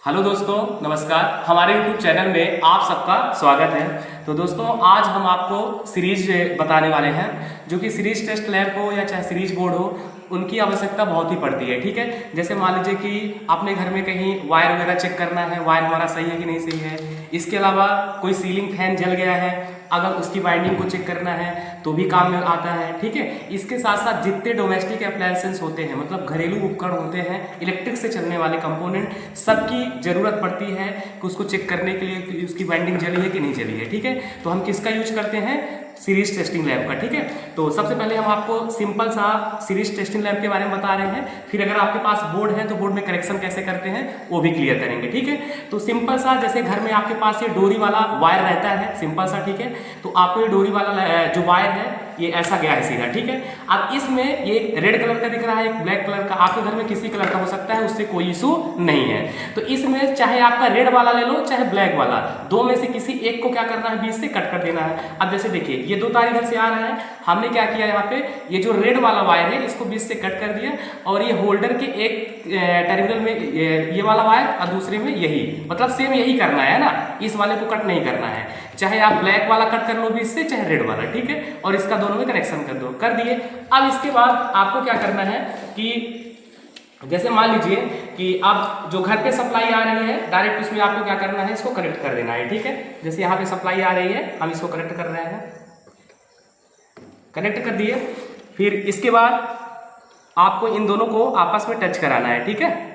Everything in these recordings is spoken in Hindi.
हेलो दोस्तों, नमस्कार। हमारे YouTube चैनल में आप सबका स्वागत है। तो दोस्तों, आज हम आपको सीरीज बताने वाले हैं, जो कि सीरीज टेस्ट लैब हो या चाहे सीरीज बोर्ड हो, उनकी आवश्यकता बहुत ही पड़ती है। ठीक है, जैसे मान लीजिए कि अपने घर में कहीं वायर वगैरह चेक करना है, वायर हमारा सही है कि नहीं सही है। इसके अलावा कोई सीलिंग फैन जल गया है, अगर उसकी वाइंडिंग को चेक करना है तो भी काम में आता है। ठीक है, इसके साथ साथ जितने डोमेस्टिक अप्लायंसेस होते हैं, मतलब घरेलू उपकरण होते हैं, इलेक्ट्रिक से चलने वाले कंपोनेंट, सबकी ज़रूरत पड़ती है कि उसको चेक करने के लिए कि उसकी वाइंडिंग जली है कि नहीं जली है। ठीक है, तो हम किसका यूज करते हैं? सीरीज टेस्टिंग लैब का। ठीक है, तो सबसे पहले हम आपको सिंपल सा सीरीज टेस्टिंग लैब के बारे में बता रहे हैं, फिर अगर आपके पास बोर्ड है तो बोर्ड में करेक्शन कैसे करते हैं वो भी क्लियर करेंगे। ठीक है, तो सिंपल सा, जैसे घर में आपके पास ये डोरी वाला वायर रहता है, सिंपल सा। ठीक है, तो आपको ये डोरी वाला जो वायर है ये ऐसा गया है सीधा। ठीक है, अब इसमें ये एक रेड कलर का दिख रहा है, एक ब्लैक कलर का, आपके घर में किसी कलर का हो सकता है, उससे कोई इशू नहीं है। तो इसमें चाहे आपका रेड वाला ले लो चाहे ब्लैक वाला, दो में से किसी एक को क्या करना है, बीच से कट कर देना है। अब जैसे देखिए, ये दो तार इधर से आ रहा है, हमने क्या किया यहाँ पे, ये जो रेड वाला वायर है इसको बीच से कट कर दिया, और ये होल्डर के एक टर्मिनल में ये वाला वायर और दूसरे में यही, मतलब सेम यही करना है ना, इस वाले को कट नहीं करना है। चाहे आप ब्लैक वाला कट कर लो बीच से, चाहे रेड वाला। ठीक है, और इसका दोनों में कनेक्शन कर दो, कर दिए। अब इसके बाद आपको क्या करना है कि जैसे मान लीजिए कि अब जो घर पे सप्लाई आ रही है डायरेक्ट, उसमें आपको क्या करना है, इसको कनेक्ट कर देना है। ठीक है, जैसे यहाँ पे सप्लाई आ रही है, हम इसको कनेक्ट कर रहे हैं, कनेक्ट कर दिए। फिर इसके बाद आपको इन दोनों को आपस में टच कराना है। ठीक है,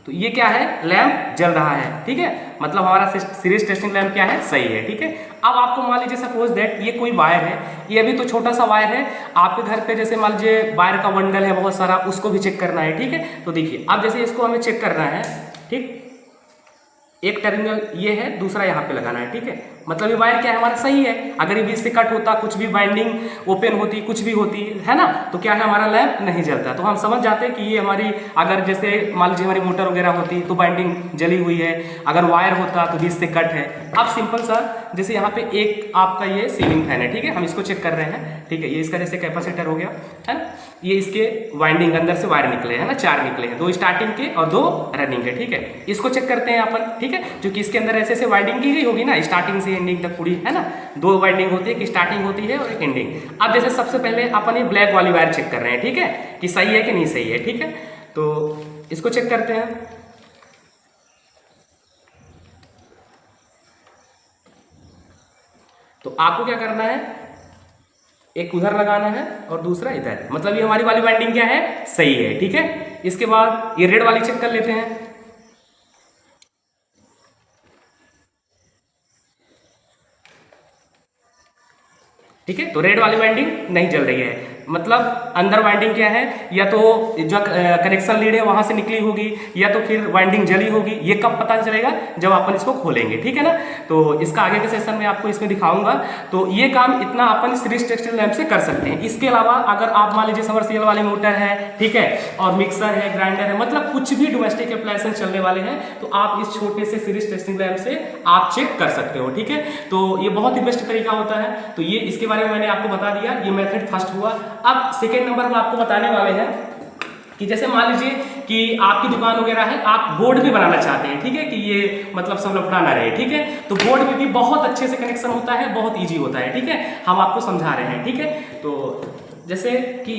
तो ये क्या है, लैंप जल रहा है। ठीक है, मतलब हमारा सीरीज टेस्टिंग लैंप क्या है, सही है। ठीक है, अब आपको मान लीजिए सपोज दैट ये कोई वायर है, ये अभी तो छोटा सा वायर है, आपके घर पे जैसे मान लीजिए वायर का बंडल है बहुत सारा, उसको भी चेक करना है। ठीक है, तो देखिए अब जैसे इसको हमें चेक करना है। ठीक, एक टर्मिनल ये है, दूसरा यहाँ पे लगाना है। ठीक है, मतलब ये वायर क्या है, हमारा सही है। अगर ये बीच से कट होता, कुछ भी बाइंडिंग ओपन होती, कुछ भी होती है ना, तो क्या है, हमारा लैंप नहीं जलता। तो हम समझ जाते हैं कि ये हमारी, अगर जैसे मान लीजिए हमारी मोटर वगैरह होती तो बाइंडिंग जली हुई है, अगर वायर होता तो बीच से कट है। अब सिंपल सा, जैसे यहाँ पे एक आपका ये सीलिंग फैन है। ठीक है, हम इसको चेक कर रहे हैं। ठीक है, ये इसका जैसे कैपेसिटर हो गया है ना, ये इसके वाइंडिंग अंदर से वायर निकले हैं ना, 4 निकले हैं, 2 स्टार्टिंग के और 2 रनिंग के। ठीक है, इसको चेक करते हैं अपन। ठीक है, क्योंकि इसके अंदर ऐसे ऐसे वाइंडिंग की गई होगी ना, स्टार्टिंग से एंडिंग तक पूरी, है ना, 2 वाइंडिंग होती है, एक स्टार्टिंग होती है और एक एंडिंग। अब जैसे सबसे पहले अपन ये ब्लैक वाली वायर चेक कर रहे हैं। ठीक है, कि सही है कि नहीं सही है। ठीक है, तो इसको चेक करते हैं। तो आपको क्या करना है, एक उधर लगाना है और दूसरा इधर, मतलब ये हमारी वाली वाइंडिंग क्या है, सही है। ठीक है, इसके बाद ये रेड वाली चेक कर लेते हैं। ठीक है, तो रेड वाली वाइंडिंग नहीं जल रही है, मतलब अंदर वाइंडिंग क्या है, या तो जो कनेक्शन लीड है वहां से निकली होगी, या तो फिर वाइंडिंग जली होगी। ये कब पता चलेगा, जब अपन इसको खोलेंगे। ठीक है ना, तो इसका आगे के सेशन में आपको इसमें दिखाऊंगा। तो ये काम इतना अपन सीरीज टेस्टिंग लैंप से कर सकते हैं। इसके अलावा अगर आप मान लीजिए समरसीबल वाली मोटर है, ठीक है, और मिक्सर है, ग्राइंडर है, मतलब कुछ भी डोमेस्टिक अप्लायंसेस चलने वाले हैं, तो आप इस छोटे से सीरीज टेस्टिंग लैंप से आप चेक कर सकते हो। ठीक है, तो ये बहुत ही बेस्ट तरीका होता है। तो ये इसके बारे में मैंने आपको बता दिया, ये मेथड फर्स्ट हुआ। अब सेकेंड नंबर में आपको बताने वाले हैं कि जैसे मान लीजिए कि आपकी दुकान वगैरह है, आप बोर्ड भी बनाना चाहते हैं। ठीक है, कि ये मतलब सब लफड़ा ना रहे। ठीक है, तो बोर्ड में भी बहुत अच्छे से कनेक्शन होता है, बहुत इजी होता है। ठीक है, हम आपको समझा रहे हैं। ठीक है, तो जैसे कि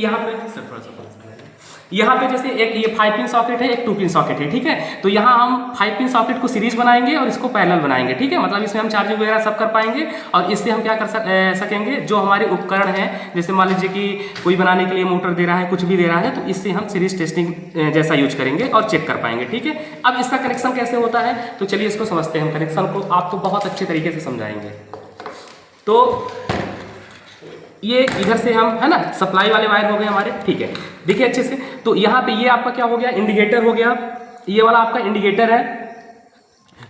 यहाँ पे जैसे एक ये 5 पिन सॉकेट है, एक 2 पिन सॉकेट है। ठीक है, तो यहाँ हम 5 पिन सॉकेट को सीरीज बनाएंगे और इसको पैरेलल बनाएंगे। ठीक है, मतलब इसमें हम चार्जिंग वगैरह सब कर पाएंगे, और इससे हम क्या कर सकेंगे, जो हमारे उपकरण हैं, जैसे मान लीजिए कि कोई बनाने के लिए मोटर दे रहा है, कुछ भी दे रहा है, तो इससे हम सीरीज टेस्टिंग जैसा यूज करेंगे और चेक कर पाएंगे। ठीक है, अब इसका कनेक्शन कैसे होता है, तो चलिए इसको समझते हैं। हम कनेक्शन को आपको बहुत अच्छे तरीके से समझाएंगे। तो ये इधर से हम, है ना, सप्लाई वाले वायर हो गए हमारे। ठीक है, देखिए अच्छे से, तो यहाँ पे ये आपका क्या हो गया, इंडिकेटर हो गया, ये वाला आपका इंडिकेटर है।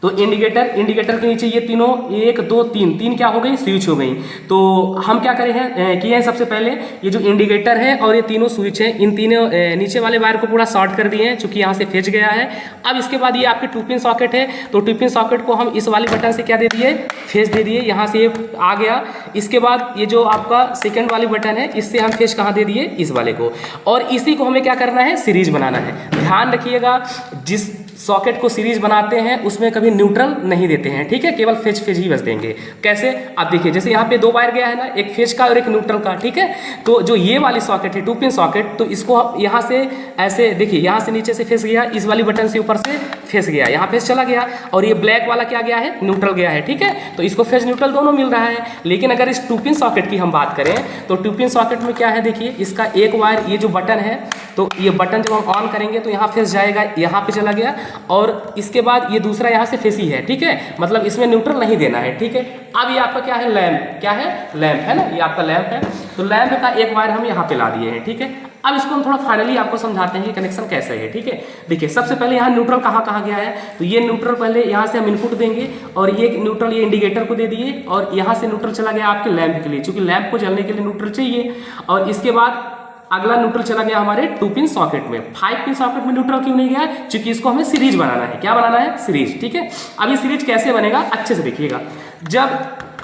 तो इंडिकेटर के नीचे ये तीनों 1 2 3 क्या हो गई, स्विच हो गई। तो हम क्या करें हैं, किए हैं, सबसे पहले ये जो इंडिकेटर है और ये तीनों स्विच है, इन तीनों नीचे वाले वायर को पूरा शॉर्ट कर दिए हैं, चूंकि यहाँ से फेज गया है। अब इसके बाद ये आपके 2 पिन सॉकेट है, तो 2 पिन सॉकेट को हम इस वाली बटन से क्या दे दिए, फेज दे दिए, यहाँ से ये आ गया। इसके बाद ये जो आपका सेकेंड वाली बटन है, इससे हम फेज कहाँ दे दिए, इस वाले को, और इसी को हमें क्या करना है, सीरीज बनाना है। ध्यान रखिएगा, जिस सॉकेट को सीरीज बनाते हैं उसमें कभी न्यूट्रल नहीं देते हैं, ठीक है, केवल फेज ही बस देंगे। कैसे, आप देखिए जैसे यहाँ पे 2 वायर गया है ना, एक फेज का और एक न्यूट्रल का, ठीक है। तो जो ये वाली सॉकेट है 2 पिन सॉकेट, तो इसको यहाँ से ऐसे देखिए, यहाँ से नीचे से फेस गया, इस वाली बटन से ऊपर से फेस गया, यहाँ फेस चला गया, और ये ब्लैक वाला क्या गया है, न्यूट्रल गया है, ठीक है। तो इसको फेज न्यूट्रल दोनों मिल रहा है। लेकिन अगर इस 2 पिन सॉकेट की हम बात करें तो 2 पिन सॉकेट में क्या है, देखिए इसका एक वायर, ये जो बटन है, तो ये बटन जब हम ऑन करेंगे तो यहाँ फेस जाएगा, यहाँ पे चला गया, और इसके बाद ये दूसरा यहाँ से फेस ही है, ठीक है, मतलब इसमें न्यूट्रल नहीं देना है, ठीक है। अब ये आपका क्या है, लैंप, क्या है, लैंप है ना, ये आपका लैंप है। तो लैंप का एक वायर हम यहाँ पे ला दिए हैं, ठीक है। अब इसको हम थोड़ा फाइनली आपको समझाते हैं कि कनेक्शन कैसे है, ठीक है। देखिए सबसे पहले यहाँ न्यूट्रल कहाँ गया है, तो ये न्यूट्रल पहले यहाँ से हम इनपुट देंगे, और ये न्यूट्रल ये इंडिकेटर को दे दिए, और यहाँ से न्यूट्रल चला गया आपके लैंप के लिए, क्योंकि लैंप को जलने के लिए न्यूट्रल चाहिए। और इसके बाद अगला न्यूट्रल चला गया हमारे 2 पिन सॉकेट में। 5 पिन सॉकेट में न्यूट्रल क्यों नहीं गया, क्योंकि इसको हमें सीरीज बनाना है। क्या बनाना है, सीरीज, ठीक है। अब ये सीरीज कैसे बनेगा, अच्छे से देखिएगा। जब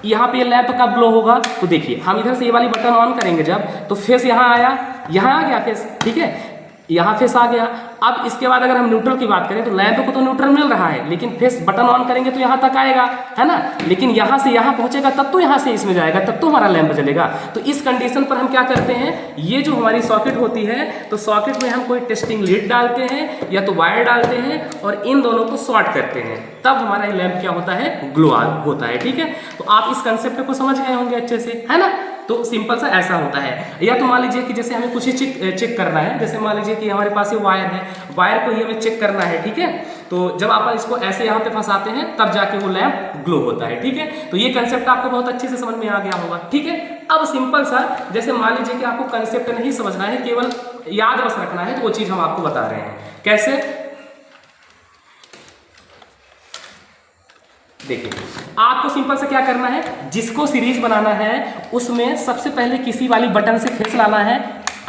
यहाँ पे लैंप का ग्लो होगा तो देखिए हम इधर से ये वाली बटन ऑन करेंगे जब, तो फेस यहाँ आया, यहाँ आ गया फेस, ठीक है, यहाँ फेस आ गया। अब इसके बाद अगर हम न्यूट्रल की बात करें तो लैंप को तो न्यूट्रल मिल रहा है, लेकिन फेस बटन ऑन करेंगे तो यहाँ तक आएगा, है ना, लेकिन यहाँ से यहाँ पहुँचेगा तब तो यहाँ से इसमें जाएगा, तब तो हमारा लैंप जलेगा। तो इस कंडीशन पर हम क्या करते हैं, ये जो हमारी सॉकेट होती है, तो सॉकेट में हम कोई टेस्टिंग लीड डालते हैं या तो वायर डालते हैं, और इन दोनों को शॉर्ट करते हैं, तब हमारा ये लैंप क्या होता है, ग्लो होता है, ठीक है। तो आप इस कंसेप्ट को समझ गए होंगे अच्छे से, है ना। तो सिंपल सा ऐसा होता है। या तो मान लीजिए कि जैसे हमें कुछ ही चेक करना है, जैसे मान लीजिए कि हमारे पास ये वायर है, वायर को ही हमें चेक करना है, ठीक है। तो जब आप इसको ऐसे यहाँ पे फंसाते हैं तब जाके वो लैंप ग्लो होता है, ठीक है। तो ये कंसेप्ट आपको बहुत अच्छे से समझ में आ गया होगा, ठीक है। अब सिंपल सा, जैसे मान लीजिए कि आपको कंसेप्ट नहीं समझना है, केवल याद बस रखना है, तो वो चीज़ हम आपको बता रहे हैं। कैसे, देखिए आपको सिंपल से क्या करना है, जिसको सीरीज बनाना है उसमें सबसे पहले किसी वाली बटन से फेस लाना है।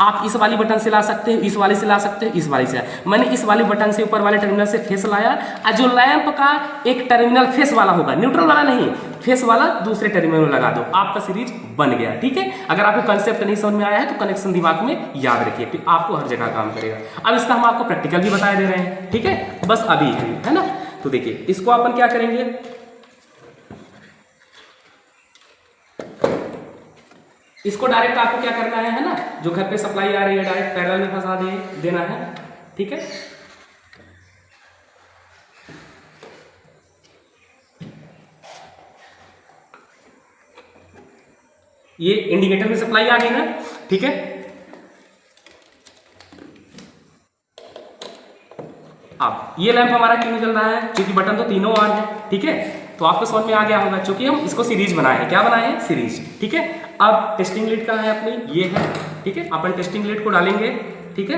आप इस वाली बटन से ला सकते हो, इस वाली से ला सकते हो, इस वाली से। मैंने इस वाली बटन से ऊपर वाले टर्मिनल से फेस लाया, और जो लैंप का एक टर्मिनल फेस वाला होगा, न्यूट्रल वाला नहीं, फेस वाला दूसरे टर्मिनल में लगा दो, आपका सीरीज बन गया, ठीक है। अगर आपको कंसेप्ट नहीं समझ में आया है तो कनेक्शन दिमाग में याद रखिए, फिर आपको हर जगह काम करेगा। अब इसका हम आपको प्रैक्टिकल भी बता दे रहे हैं, ठीक है, बस अभी है ना। तो देखिए इसको अपन क्या करेंगे, इसको डायरेक्ट आपको क्या करना है ना, जो घर पे सप्लाई आ रही है डायरेक्ट पैरेलल में फंसा देना है, ठीक है। ये इंडिकेटर में सप्लाई आ गई ना, ठीक है। अब ये लैंप हमारा क्यों जल रहा है, क्योंकि बटन तो तीनों ऑन है, ठीक है। तो आपको समझ में आ गया होगा, क्योंकि हम इसको सीरीज बनाए हैं। क्या बनाए हैं, सीरीज, ठीक है। अब टेस्टिंग लीड कहाँ है अपनी, ये है, ठीक है। अपन टेस्टिंग लीड को डालेंगे, ठीक है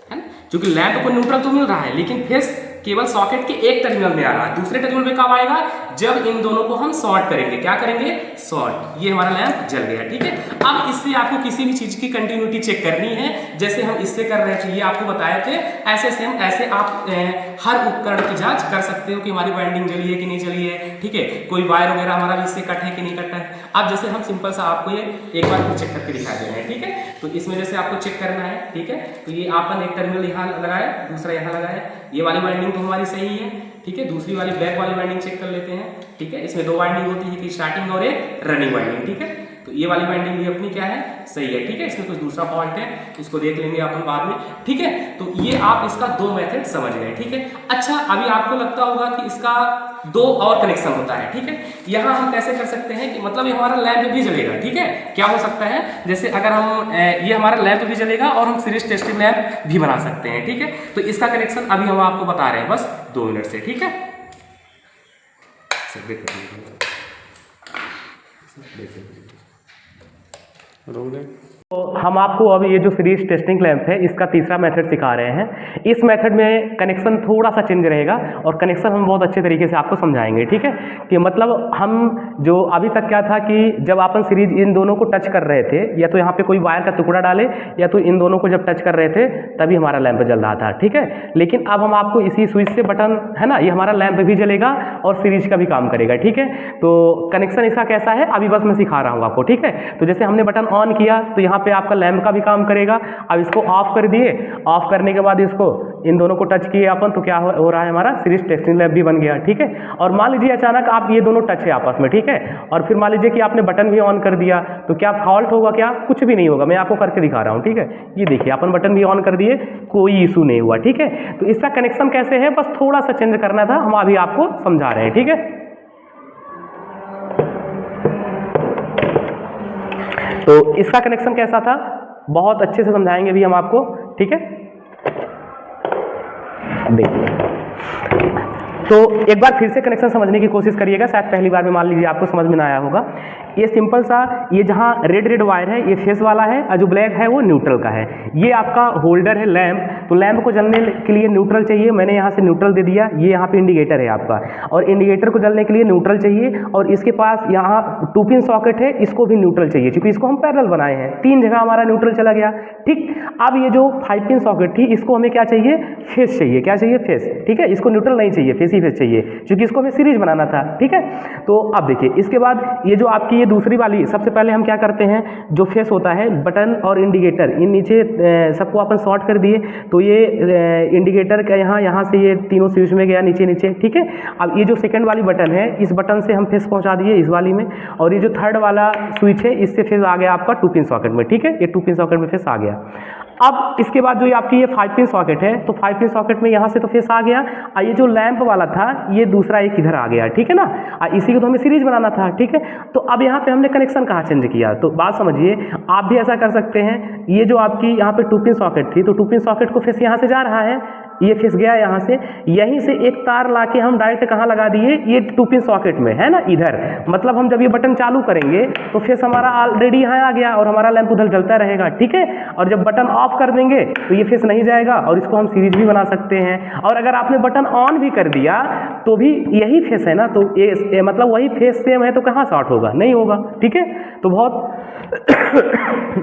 ना, क्योंकि लैंप को न्यूट्रल तो मिल रहा है, लेकिन फेस केवल सॉकेट के एक टर्मिनल में आ रहा है, दूसरे टर्मिनल में कब आएगा, जब इन दोनों को हम शॉर्ट करेंगे। क्या करेंगे, शॉर्ट। ये हमारा लैंप जल गया, ठीक है। अब इससे आपको किसी भी चीज की कंटिन्यूटी चेक करनी है, जैसे हम इससे कर रहे थे, ये आपको बताए थे, ऐसे सेम ऐसे आप हर उपकरण की जांच कर सकते हो कि हमारी वाइंडिंग जली है कि नहीं जली है, ठीक है। कोई वायर वगैरह हमारा भी इससे कट है कि नहीं कट है। अब जैसे हम सिंपल सा आपको ये एक बार फिर चेक करके दिखा दे रहे हैं, ठीक है। तो इसमें जैसे आपको चेक करना है, ठीक है। तो ये आपन एक टर्मिनल यहाँ लगाया, दूसरा यहाँ लगाया, ये वाली वाइंडिंग तो हमारी सही है, ठीक है। दूसरी वाली ब्लैक वाली वाइंडिंग चेक कर लेते हैं, ठीक है। इसमें 2 वाइंडिंग होती है, कि स्टार्टिंग और एक रनिंग वाइंडिंग, ठीक है। तो ये वाली वाइंडिंग भी अपनी क्या है, सही है, ठीक है। इसमें कुछ दूसरा फॉल्ट है, इसको देख लेंगे अपन बाद में, ठीक है। तो ये आप इसका 2 मेथड समझ गए, ठीक है। अच्छा, अभी आपको लगता होगा कि इसका 2 और कनेक्शन होता है, ठीक है। यहाँ हम कैसे कर सकते हैं कि मतलब ये हमारा लैंप भी जलेगा, ठीक है। क्या हो सकता है, जैसे अगर हम ये हमारा लैंप भी जलेगा और हम सीरीज टेस्टिंग लैंप भी बना सकते हैं, ठीक है। तो इसका कनेक्शन अभी हम आपको बता रहे हैं, बस 2 मिनट से, ठीक है। तो हम आपको अब ये जो सीरीज टेस्टिंग लैंप है इसका तीसरा मेथड सिखा रहे हैं। इस मेथड में कनेक्शन थोड़ा सा चेंज रहेगा, और कनेक्शन हम बहुत अच्छे तरीके से आपको समझाएंगे, ठीक है। कि मतलब हम जो अभी तक क्या था कि जब अपन सीरीज इन दोनों को टच कर रहे थे, या तो यहाँ पे कोई वायर का टुकड़ा डाले, या तो इन दोनों को जब टच कर रहे थे तभी हमारा लैंप जल रहा था, ठीक है। लेकिन अब हम आपको इसी स्विच से बटन है ना, ये हमारा लैंप भी जलेगा और सीरीज का भी काम करेगा, ठीक है। तो कनेक्शन इसका कैसा है अभी बस मैं सिखा रहा हूँ आपको, ठीक है। तो जैसे हमने बटन ऑन किया तो यहाँ यहाँ पे आपका लैंप का भी काम करेगा। अब इसको ऑफ कर दिए, ऑफ करने के बाद इसको इन दोनों को टच किए अपन तो क्या हो रहा है, हमारा सीरीज टेस्टिंग लैंप भी बन गया। ठीक है, और मान लीजिए अचानक आप ये दोनों टच है आपस में, ठीक है, और फिर मान लीजिए कि आपने बटन भी ऑन कर दिया तो क्या फॉल्ट होगा? क्या कुछ भी नहीं होगा, मैं आपको करके दिखा रहा हूँ। ठीक है, ये देखिए अपन बटन भी ऑन कर दिए, कोई इशू नहीं हुआ। ठीक है, तो इसका कनेक्शन कैसे है, बस थोड़ा सा चेंज करना था, हम अभी आपको समझा रहे हैं। ठीक है, तो इसका कनेक्शन कैसा था बहुत अच्छे से समझाएंगे भी हम आपको। ठीक है, देखिए तो एक बार फिर से कनेक्शन समझने की कोशिश करिएगा, शायद पहली बार में मान लीजिए आपको समझ में ना आया होगा। ये सिंपल सा, ये जहाँ रेड रेड वायर है ये फेस वाला है और जो ब्लैक है वो न्यूट्रल का है। ये आपका होल्डर है लैंप, तो लैंप को जलने के लिए न्यूट्रल चाहिए, मैंने यहाँ से न्यूट्रल दे दिया। ये यहाँ पे इंडिकेटर है आपका, और इंडिकेटर को जलने के लिए न्यूट्रल चाहिए, और इसके पास यहाँ 2 पिन सॉकेट है, इसको भी न्यूट्रल चाहिए क्योंकि इसको हम पैरेलल बनाए हैं। 3 जगह हमारा न्यूट्रल चला गया। ठीक, अब ये जो 5 पिन सॉकेट थी इसको हमें क्या चाहिए, फेस चाहिए। क्या चाहिए? फेस। ठीक है, इसको न्यूट्रल नहीं चाहिए, फेस ही फेस चाहिए क्योंकि इसको हमें सीरीज बनाना था। ठीक है, तो अब देखिए इसके बाद ये जो आपकी ये दूसरी वाली, सबसे पहले हम क्या करते हैं, जो फेस होता है बटन और इंडिकेटर इन नीचे सबको अपन शॉर्ट कर दिए, तो ये इंडिकेटर का यहाँ से ये तीनों स्विच में गया नीचे नीचे। ठीक है, अब ये जो सेकंड वाली बटन है इस बटन से हम फेस पहुंचा दिए इस वाली में, और ये जो थर्ड वाला स्विच है इससे फेस आ गया आपका 2 पिन सॉकेट में। ठीक है, ये 2 पिन सॉकेट में फेस आ गया। अब इसके बाद जो ये आपकी ये 5 पिन सॉकेट है, तो 5 पिन सॉकेट में यहाँ से तो फेस आ गया, और ये जो लैंप वाला था ये दूसरा एक इधर आ गया। ठीक है ना, इसी को तो हमें सीरीज बनाना था। ठीक है, तो अब यहाँ पे हमने कनेक्शन कहाँ चेंज किया, तो बात समझिए, आप भी ऐसा कर सकते हैं। ये जो आपकी यहाँ पे 2 पिन सॉकेट थी, तो 2 पिन सॉकेट को फेस यहाँ से जा रहा है, ये फेस गया यहाँ से, यहीं से एक तार लाके हम डायरेक्ट कहाँ लगा दिए, ये 2 पिन सॉकेट में है ना इधर। मतलब हम जब ये बटन चालू करेंगे तो फेस हमारा ऑलरेडी यहाँ आ गया और हमारा लैंप उधर जलता रहेगा। ठीक है, और जब बटन ऑफ कर देंगे तो ये फेस नहीं जाएगा, और इसको हम सीरीज भी बना सकते हैं। और अगर आपने बटन ऑन भी कर दिया तो भी यही फेस है ना, तो ये मतलब वही फेस सेम है, तो कहाँ शॉर्ट होगा? नहीं होगा। ठीक है, तो बहुत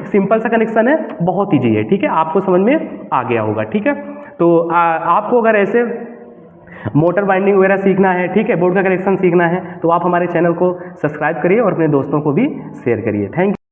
सिंपल सा कनेक्शन है, बहुत ईजी है। ठीक है, आपको समझ में आ गया होगा। ठीक है, तो आपको अगर ऐसे मोटर बाइंडिंग वगैरह सीखना है, ठीक है, बोर्ड का कनेक्शन सीखना है, तो आप हमारे चैनल को सब्सक्राइब करिए और अपने दोस्तों को भी शेयर करिए। Thank you.